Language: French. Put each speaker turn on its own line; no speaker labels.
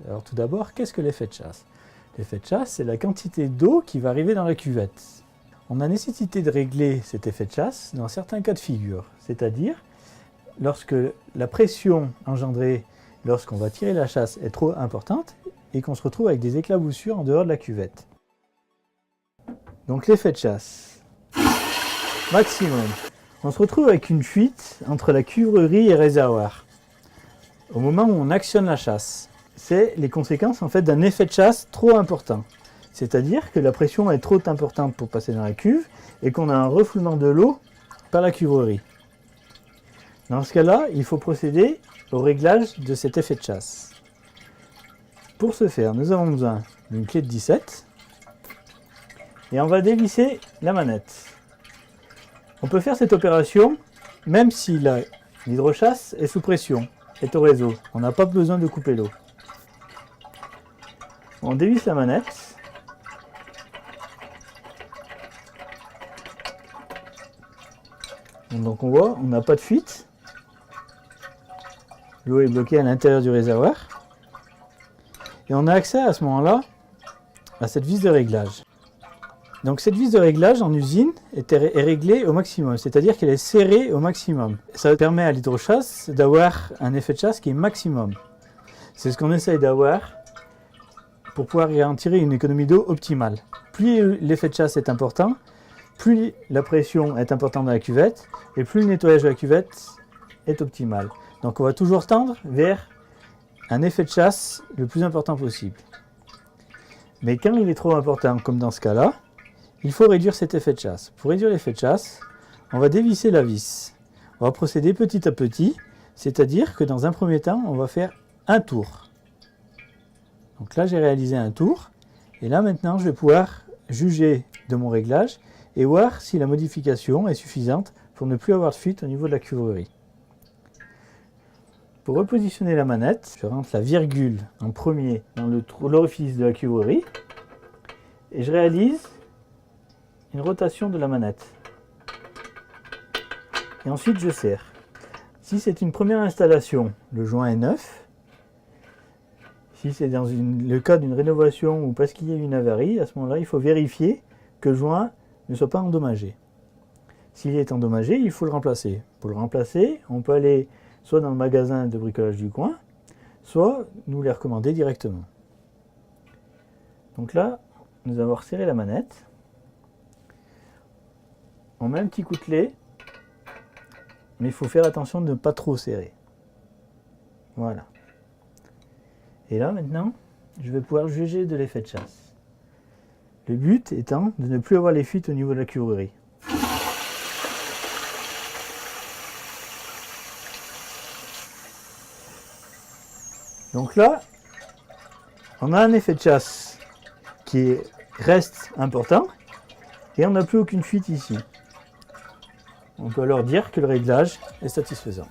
Alors tout d'abord, qu'est-ce que l'effet de chasse? L'effet de chasse, c'est la quantité d'eau qui va arriver dans la cuvette. On a nécessité de régler cet effet de chasse dans certains cas de figure, c'est-à-dire lorsque la pression engendrée lorsqu'on va tirer la chasse est trop importante et qu'on se retrouve avec des éclaboussures en dehors de la cuvette. Donc l'effet de chasse maximum. On se retrouve avec une fuite entre la cuivrerie et le réservoir au moment où on actionne la chasse. C'est les conséquences en fait d'un effet de chasse trop important. C'est-à-dire que la pression est trop importante pour passer dans la cuve et qu'on a un refoulement de l'eau par la cuivrerie. Dans ce cas-là, il faut procéder au réglage de cet effet de chasse. Pour ce faire, nous avons besoin d'une clé de 17 et on va dévisser la manette. On peut faire cette opération même si l'hydrochasse est sous pression, est au réseau. On n'a pas besoin de couper l'eau. On dévisse la manette. Donc on voit, on n'a pas de fuite. L'eau est bloquée à l'intérieur du réservoir. Et on a accès à ce moment-là à cette vis de réglage. Donc cette vis de réglage en usine est réglée au maximum, c'est-à-dire qu'elle est serrée au maximum. Ça permet à l'hydrochasse d'avoir un effet de chasse qui est maximum. C'est ce qu'on essaye d'avoir pour pouvoir en tirer une économie d'eau optimale. Plus l'effet de chasse est important, plus la pression est importante dans la cuvette et plus le nettoyage de la cuvette est optimal. Donc on va toujours tendre vers un effet de chasse le plus important possible. Mais quand il est trop important, comme dans ce cas-là, il faut réduire cet effet de chasse. Pour réduire l'effet de chasse, on va dévisser la vis. On va procéder petit à petit, c'est-à-dire que dans un premier temps, on va faire un tour. Donc là, j'ai réalisé un tour. Et là, maintenant, je vais pouvoir juger de mon réglage et voir si la modification est suffisante pour ne plus avoir de fuite au niveau de la cuivrerie. Pour repositionner la manette, je rentre la virgule en premier dans l'orifice de la cuivrerie et je réalise une rotation de la manette. Et ensuite, je serre. Si c'est une première installation, le joint est neuf. Si c'est dans le cas d'une rénovation ou parce qu'il y a eu une avarie, à ce moment-là, il faut vérifier que le joint ne soit pas endommagé. S'il est endommagé, il faut le remplacer. Pour le remplacer, on peut aller soit dans le magasin de bricolage du coin, soit nous les recommander directement. Donc là, nous avons resserré la manette. On met un petit coup de clé, mais il faut faire attention de ne pas trop serrer. Voilà. Et là, maintenant, je vais pouvoir juger de l'effet de chasse. Le but étant de ne plus avoir les fuites au niveau de la cuivrerie. Donc là, on a un effet de chasse qui reste important et on n'a plus aucune fuite ici. On peut alors dire que le réglage est satisfaisant.